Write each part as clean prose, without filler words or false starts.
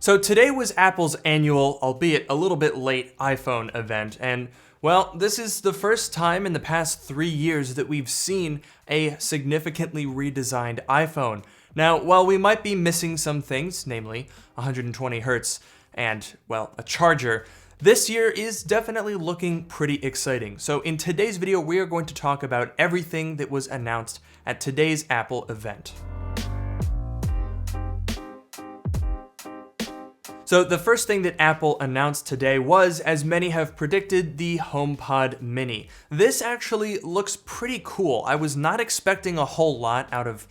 So today was Apple's annual, albeit a little bit late, iPhone event, and well, this is the first time in the past 3 years that we've seen a significantly redesigned iPhone. Now, while we might be missing some things, namely 120 Hz and, well, a charger, this year is definitely looking pretty exciting. So in today's video, we are going to talk about everything that was announced at today's Apple event. So the first thing that Apple announced today was, as many have predicted, the HomePod Mini. This actually looks pretty cool. I was not expecting a whole lot out of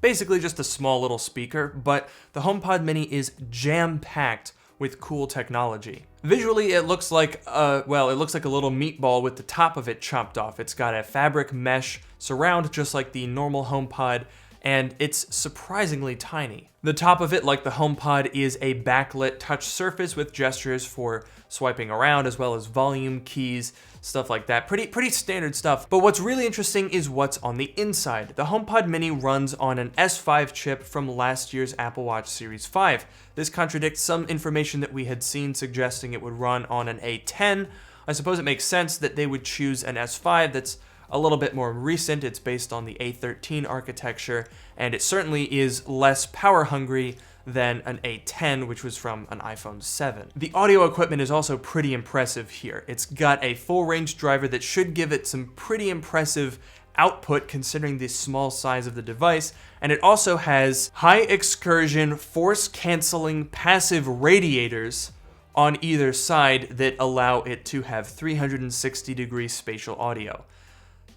basically just a small little speaker, but the HomePod Mini is jam-packed with cool technology. Visually, it looks like a little meatball with the top of it chopped off. It's got a fabric mesh surround just like the normal HomePod, and it's surprisingly tiny. The top of it, like the HomePod, is a backlit touch surface with gestures for swiping around, as well as volume, keys, stuff like that. Pretty standard stuff. But what's really interesting is what's on the inside. The HomePod Mini runs on an S5 chip from last year's Apple Watch Series 5. This contradicts some information that we had seen suggesting it would run on an A10. I suppose it makes sense that they would choose an S5 that's a little bit more recent. It's based on the A13 architecture, and it certainly is less power hungry than an A10, which was from an iPhone 7. The audio equipment is also pretty impressive here. It's got a full range driver that should give it some pretty impressive output considering the small size of the device, and it also has high excursion force canceling passive radiators on either side that allow it to have 360-degree spatial audio.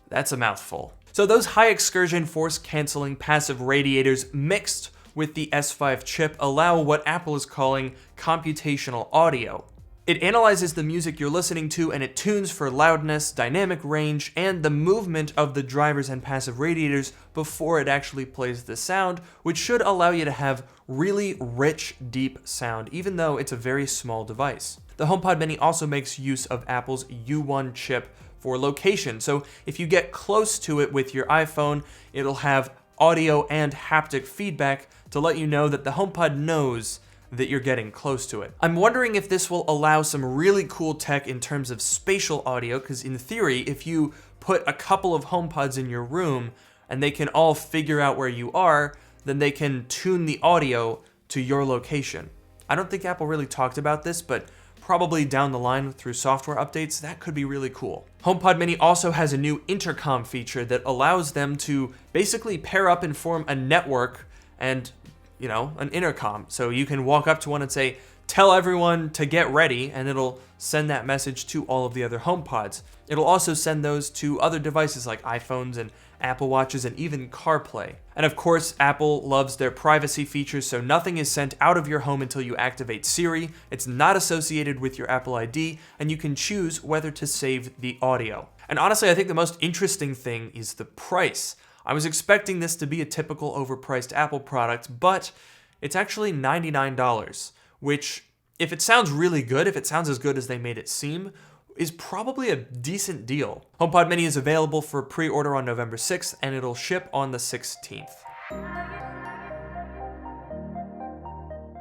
That's a mouthful. So those high excursion force canceling passive radiators mixed with the S5 chip allow what Apple is calling computational audio. It analyzes the music you're listening to and it tunes for loudness, dynamic range, and the movement of the drivers and passive radiators before it actually plays the sound, which should allow you to have really rich, deep sound, even though it's a very small device. The HomePod Mini also makes use of Apple's U1 chip for location. So if you get close to it with your iPhone, it'll have audio and haptic feedback to let you know that the HomePod knows that you're getting close to it. I'm wondering if this will allow some really cool tech in terms of spatial audio, because in theory, if you put a couple of HomePods in your room and they can all figure out where you are, then they can tune the audio to your location. I don't think Apple really talked about this, but probably down the line through software updates, that could be really cool. HomePod Mini also has a new intercom feature that allows them to basically pair up and form a network and, an intercom. So you can walk up to one and say, tell everyone to get ready, and it'll send that message to all of the other HomePods. It'll also send those to other devices like iPhones and Apple Watches and even CarPlay. And of course, Apple loves their privacy features, so nothing is sent out of your home until you activate Siri. It's not associated with your Apple ID, and you can choose whether to save the audio. And honestly, I think the most interesting thing is the price. I was expecting this to be a typical overpriced Apple product, but it's actually $99, which, if it sounds really good, if it sounds as good as they made it seem, is probably a decent deal. HomePod Mini is available for pre-order on November 6th, and it'll ship on the 16th.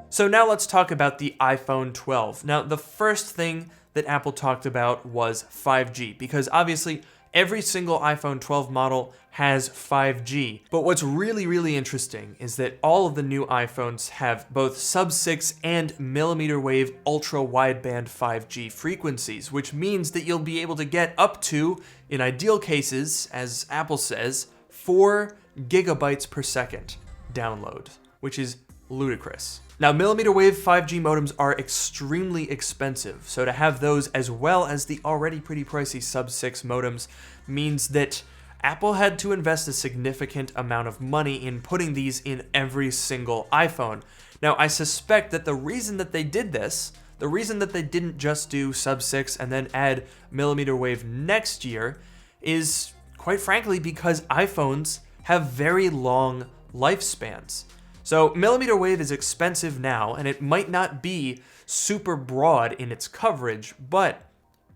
So now let's talk about the iPhone 12. Now, the first thing that Apple talked about was 5G, because obviously every single iPhone 12 model has 5G. But what's really interesting is that all of the new iPhones have both sub-6 and millimeter wave ultra-wideband 5G frequencies, which means that you'll be able to get up to, in ideal cases, as Apple says, 4 gigabytes per second download, which is ludicrous. Now, millimeter wave 5G modems are extremely expensive, so to have those as well as the already pretty pricey sub-6 modems means that Apple had to invest a significant amount of money in putting these in every single iPhone. Now, I suspect that the reason that they did this, the reason that they didn't just do sub-6 and then add millimeter wave next year, is quite frankly because iPhones have very long lifespans. So millimeter wave is expensive now, and it might not be super broad in its coverage, but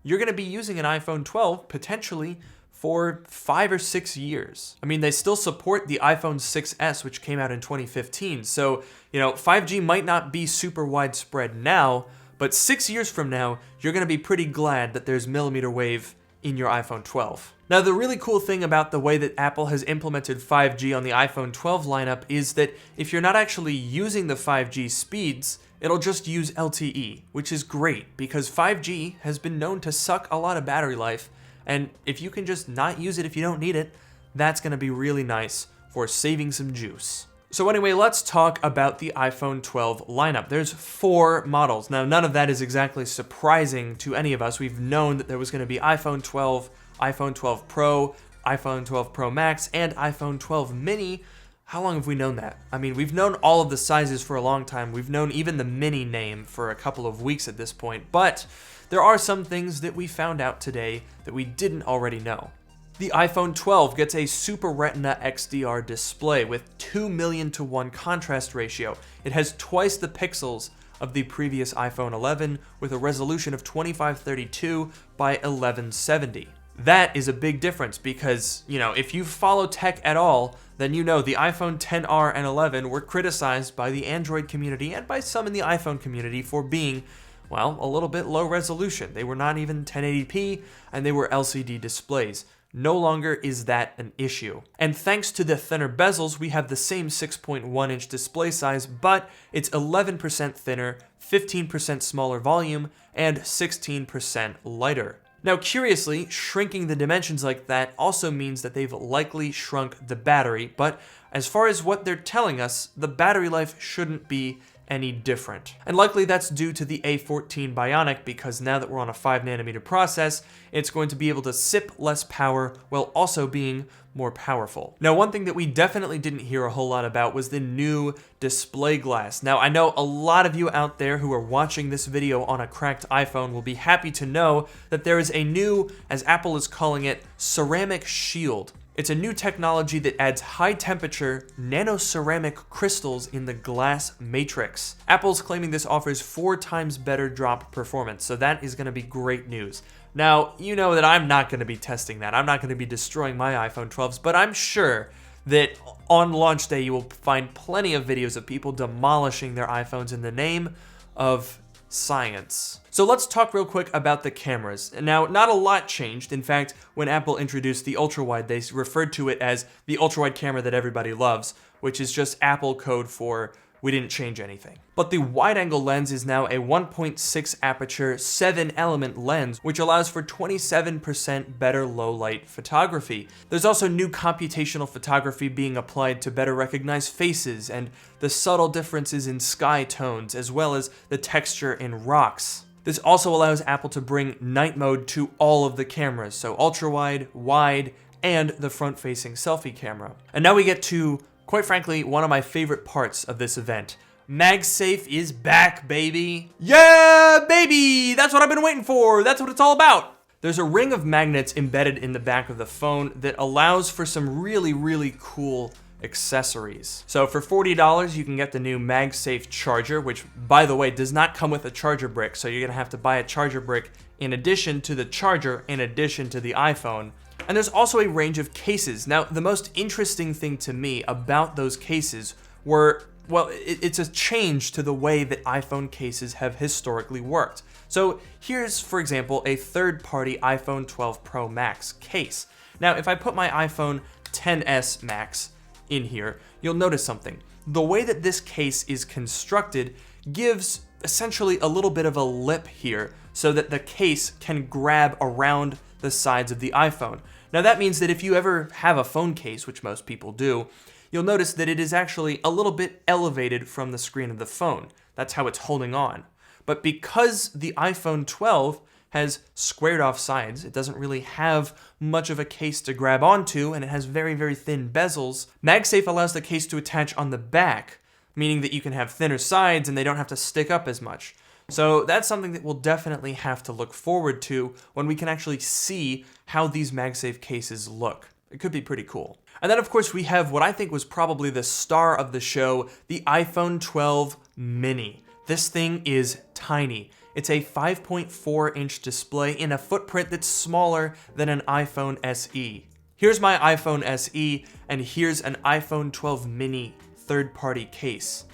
you're going to be using an iPhone 12 potentially for 5 or 6 years. I mean, they still support the iPhone 6S, which came out in 2015. So, 5G might not be super widespread now, but 6 years from now, you're going to be pretty glad that there's millimeter wave in your iPhone 12. Now, the really cool thing about the way that Apple has implemented 5G on the iPhone 12 lineup is that if you're not actually using the 5G speeds, it'll just use LTE, which is great because 5G has been known to suck a lot of battery life. And if you can just not use it if you don't need it, that's going to be really nice for saving some juice. So anyway, let's talk about the iPhone 12 lineup. There's 4 models. Now, none of that is exactly surprising to any of us. We've known that there was going to be iPhone 12, iPhone 12 Pro, iPhone 12 Pro Max, and iPhone 12 mini. How long have we known that? I mean, we've known all of the sizes for a long time. We've known even the mini name for a couple of weeks at this point, but there are some things that we found out today that we didn't already know. The iPhone 12 gets a Super Retina XDR display with 2 million to 1 contrast ratio. It has twice the pixels of the previous iPhone 11 with a resolution of 2532 by 1170. That is a big difference because, if you follow tech at all, then the iPhone XR and 11 were criticized by the Android community and by some in the iPhone community for being, a little bit low resolution. They were not even 1080p and they were LCD displays. No longer is that an issue. And thanks to the thinner bezels, we have the same 6.1-inch display size, but it's 11% thinner, 15% smaller volume, and 16% lighter. Now, curiously, shrinking the dimensions like that also means that they've likely shrunk the battery, but as far as what they're telling us, the battery life shouldn't be any different. And likely that's due to the A14 Bionic because now that we're on a 5nm process, it's going to be able to sip less power while also being more powerful. Now, one thing that we definitely didn't hear a whole lot about was the new display glass. Now, I know a lot of you out there who are watching this video on a cracked iPhone will be happy to know that there is a new, as Apple is calling it, ceramic shield. It's a new technology that adds high-temperature nanoceramic crystals in the glass matrix. Apple's claiming this offers 4 times better drop performance, so that is going to be great news. Now, you know that I'm not going to be testing that. I'm not going to be destroying my iPhone 12s, but I'm sure that on launch day you will find plenty of videos of people demolishing their iPhones in the name of science. So let's talk real quick about the cameras. Now, not a lot changed. In fact, when Apple introduced the ultrawide, they referred to it as the ultrawide camera that everybody loves, which is just Apple code for we didn't change anything. But the wide-angle lens is now a 1.6 aperture, 7-element lens, which allows for 27% better low-light photography. There's also new computational photography being applied to better recognize faces and the subtle differences in sky tones, as well as the texture in rocks. This also allows Apple to bring night mode to all of the cameras, so ultra-wide, wide, and the front-facing selfie camera. And now we get to, quite frankly, one of my favorite parts of this event. MagSafe is back, baby. Yeah, baby! That's what I've been waiting for. That's what it's all about. There's a ring of magnets embedded in the back of the phone that allows for some really, really cool accessories. So for $40, you can get the new MagSafe charger, which, by the way, does not come with a charger brick. So you're gonna have to buy a charger brick in addition to the charger, in addition to the iPhone. And there's also a range of cases. Now, the most interesting thing to me about those cases were, it's a change to the way that iPhone cases have historically worked. So here's, for example, a third-party iPhone 12 Pro Max case. Now, if I put my iPhone XS Max in here, you'll notice something. The way that this case is constructed gives essentially a little bit of a lip here so that the case can grab around the sides of the iPhone. Now that means that if you ever have a phone case, which most people do, you'll notice that it is actually a little bit elevated from the screen of the phone. That's how it's holding on. But because the iPhone 12 has squared off sides, it doesn't really have much of a case to grab onto, and it has very, very thin bezels, MagSafe allows the case to attach on the back, meaning that you can have thinner sides and they don't have to stick up as much. So that's something that we'll definitely have to look forward to when we can actually see how these MagSafe cases look. It could be pretty cool. And then, of course, we have what I think was probably the star of the show, the iPhone 12 mini. This thing is tiny. It's a 5.4-inch display in a footprint that's smaller than an iPhone SE. Here's my iPhone SE, and here's an iPhone 12 mini third-party case.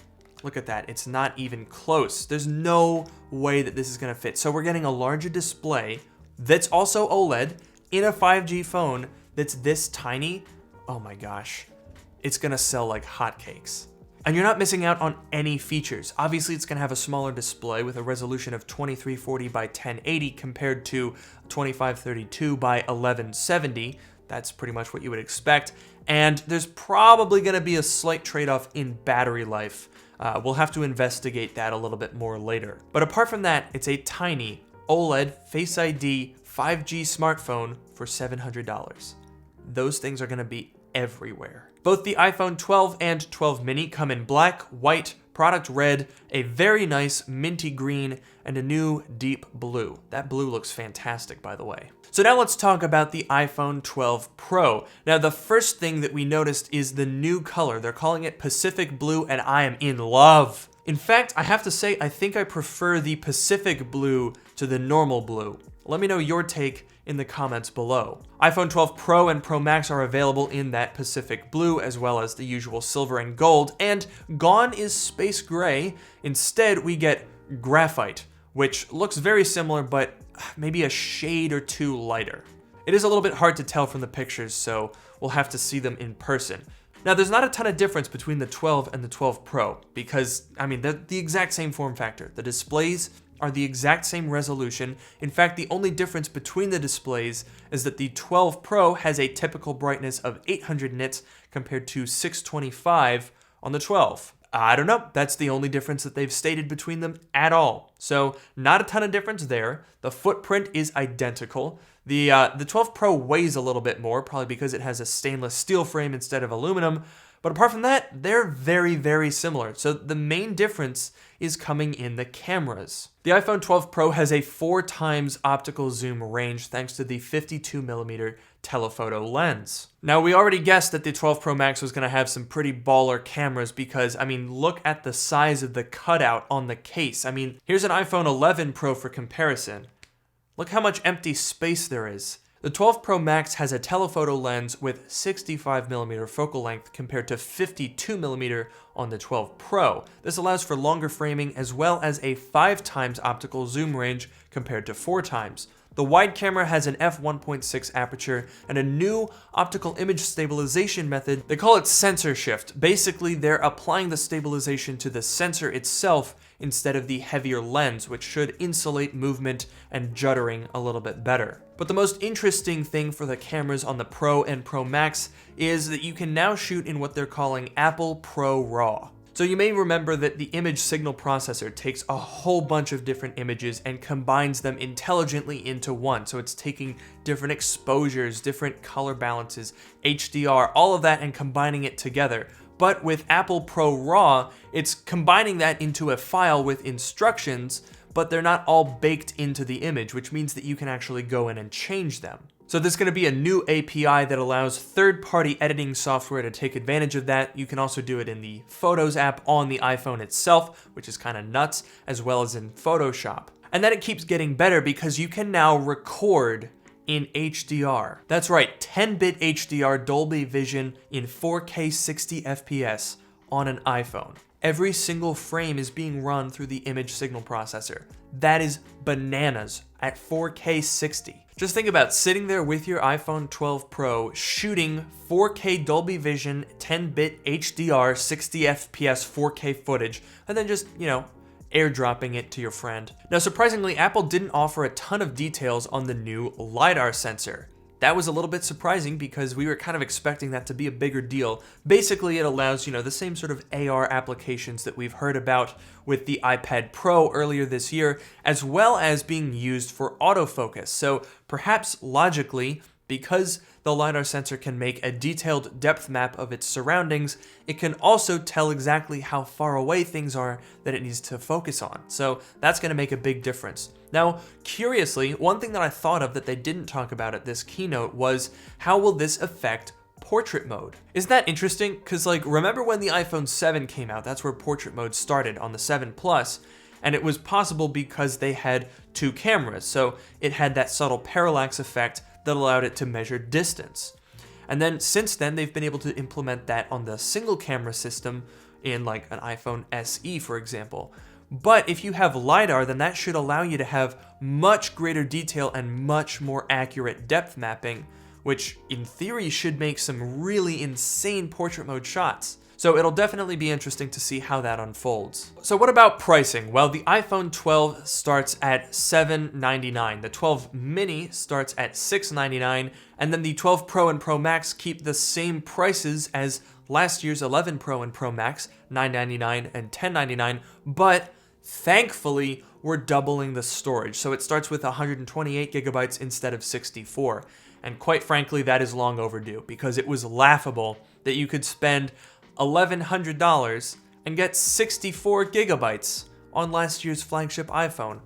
Look at that, it's not even close. There's no way that this is gonna fit. So we're getting a larger display that's also OLED in a 5G phone that's this tiny. Oh my gosh, it's gonna sell like hotcakes. And you're not missing out on any features. Obviously, it's gonna have a smaller display with a resolution of 2340 by 1080 compared to 2532 by 1170. That's pretty much what you would expect. And there's probably gonna be a slight trade-off in battery life. We'll have to investigate that a little bit more later. But apart from that, it's a tiny OLED Face ID 5G smartphone for $700. Those things are gonna be everywhere. Both the iPhone 12 and 12 mini come in black, white, product red, a very nice minty green, and a new deep blue. That blue looks fantastic, by the way. So now let's talk about the iPhone 12 Pro. Now the first thing that we noticed is the new color. They're calling it Pacific Blue, and I am in love. In fact, I have to say, I think I prefer the Pacific Blue to the normal blue. Let me know your take in the comments below. iPhone 12 Pro and Pro Max are available in that Pacific Blue, as well as the usual silver and gold, and gone is space gray. Instead, we get graphite, which looks very similar, but maybe a shade or two lighter. It is a little bit hard to tell from the pictures, so we'll have to see them in person. Now, there's not a ton of difference between the 12 and the 12 Pro, because, I mean, they're the exact same form factor. The displays are the exact same resolution. In fact, the only difference between the displays is that the 12 Pro has a typical brightness of 800 nits compared to 625 on the 12. I don't know, that's the only difference that they've stated between them at all. So not a ton of difference there. The footprint is identical. The 12 Pro weighs a little bit more, probably because it has a stainless steel frame instead of aluminum. But apart from that, they're very, very similar. So the main difference is coming in the cameras. The iPhone 12 Pro has a 4x optical zoom range thanks to the 52mm telephoto lens. Now, we already guessed that the 12 Pro Max was gonna have some pretty baller cameras because, I mean, look at the size of the cutout on the case. I mean, here's an iPhone 11 Pro for comparison. Look how much empty space there is. The 12 Pro Max has a telephoto lens with 65mm focal length compared to 52mm on the 12 Pro. This allows for longer framing as well as a 5x optical zoom range compared to 4x. The wide camera has an f1.6 aperture and a new optical image stabilization method. They call it sensor shift. Basically, they're applying the stabilization to the sensor itself instead of the heavier lens, which should insulate movement and juddering a little bit better. But the most interesting thing for the cameras on the Pro and Pro Max is that you can now shoot in what they're calling Apple Pro RAW. So you may remember that the image signal processor takes a whole bunch of different images and combines them intelligently into one. So it's taking different exposures, different color balances, HDR, all of that, and combining it together. But with Apple Pro RAW, it's combining that into a file with instructions, but they're not all baked into the image, which means that you can actually go in and change them. So there's going to be a new API that allows third-party editing software to take advantage of that. You can also do it in the Photos app on the iPhone itself, which is kind of nuts, as well as in Photoshop. And then it keeps getting better because you can now record in HDR. That's right, 10-bit HDR Dolby Vision in 4K 60 FPS on an iPhone. Every single frame is being run through the image signal processor. That is bananas at 4K 60. Just think about sitting there with your iPhone 12 Pro shooting 4K Dolby Vision 10-bit HDR 60 FPS 4K footage and then just, airdropping it to your friend. Now, surprisingly, Apple didn't offer a ton of details on the new LiDAR sensor. That was a little bit surprising because we were kind of expecting that to be a bigger deal. Basically, it allows, the same sort of AR applications that we've heard about with the iPad Pro earlier this year, as well as being used for autofocus. So perhaps logically, because the LiDAR sensor can make a detailed depth map of its surroundings, it can also tell exactly how far away things are that it needs to focus on. So that's going to make a big difference. Now, curiously, one thing that I thought of that they didn't talk about at this keynote was how will this affect portrait mode? Isn't that interesting? Because remember when the iPhone 7 came out, that's where portrait mode started on the 7 Plus. and it was possible because they had 2 cameras, so it had that subtle parallax effect that allowed it to measure distance. And then since then, they've been able to implement that on the single camera system in like an iPhone SE, for example. But if you have LiDAR, then that should allow you to have much greater detail and much more accurate depth mapping, which in theory should make some really insane portrait mode shots. So it'll definitely be interesting to see how that unfolds. So what about pricing? Well, the iPhone 12 starts at $799. The 12 mini starts at $699, and then the 12 Pro and Pro Max keep the same prices as last year's 11 Pro and Pro Max, $999 and $1099, but thankfully, we're doubling the storage. So it starts with 128 gigabytes instead of 64. And quite frankly, that is long overdue because it was laughable that you could spend $1,100 and get 64 gigabytes on last year's flagship iPhone.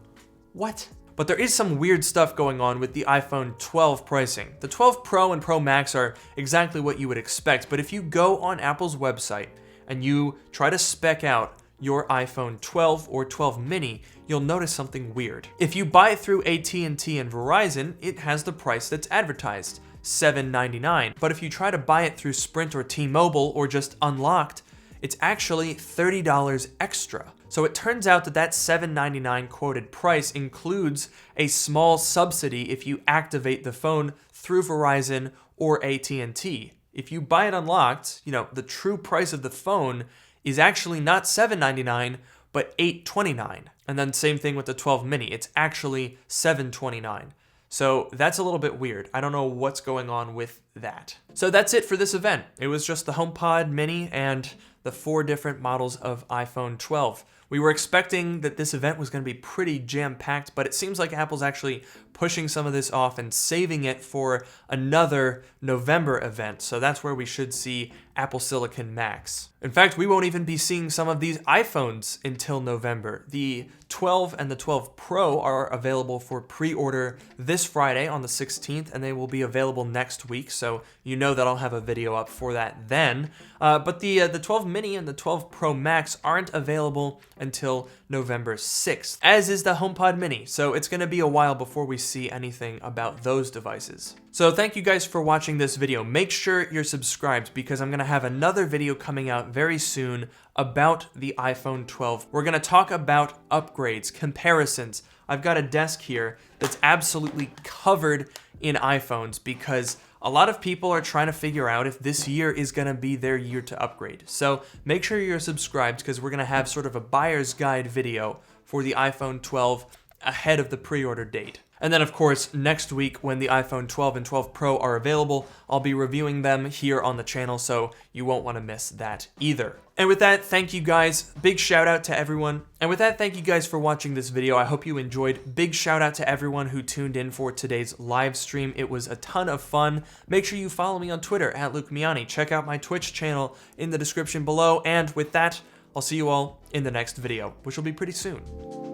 What? But there is some weird stuff going on with the iPhone 12 pricing. The 12 Pro and Pro Max are exactly what you would expect, but if you go on Apple's website and you try to spec out your iPhone 12 or 12 mini, you'll notice something weird. If you buy it through AT&T and Verizon, it has the price that's advertised, $799. But if you try to buy it through Sprint or T-Mobile or just unlocked, it's actually $30 extra. So it turns out that that $799 quoted price includes a small subsidy if you activate the phone through Verizon or AT&T. If you buy it unlocked, the true price of the phone is actually not $799, but $829. And then same thing with the 12 mini, it's actually $729. So that's a little bit weird. I don't know what's going on with that. So that's it for this event. It was just the HomePod mini and the 4 different models of iPhone 12. We were expecting that this event was going to be pretty jam-packed, but it seems like Apple's actually pushing some of this off and saving it for another November event. So that's where we should see Apple Silicon Macs. In fact, we won't even be seeing some of these iPhones until November. The 12 and the 12 Pro are available for pre-order this Friday on the 16th, and they will be available next week, so you know that I'll have a video up for that then. But the 12 mini and the 12 Pro Max aren't available until November 6th, as is the HomePod mini, so it's going to be a while before we see anything about those devices. So thank you guys for watching this video. Make sure you're subscribed because I'm going to have another video coming out very soon about the iPhone 12. We're going to talk about upgrades, comparisons. I've got a desk here that's absolutely covered in iPhones because a lot of people are trying to figure out if this year is going to be their year to upgrade. So make sure you're subscribed because we're going to have sort of a buyer's guide video for the iPhone 12 ahead of the pre-order date. And then, of course, next week when the iPhone 12 and 12 Pro are available, I'll be reviewing them here on the channel, so you won't want to miss that either. And with that, thank you guys. Big shout out to everyone. And with that, thank you guys for watching this video. I hope you enjoyed. Big shout out to everyone who tuned in for today's live stream. It was a ton of fun. Make sure you follow me on Twitter at Luke Miani. Check out my Twitch channel in the description below. And with that, I'll see you all in the next video, which will be pretty soon.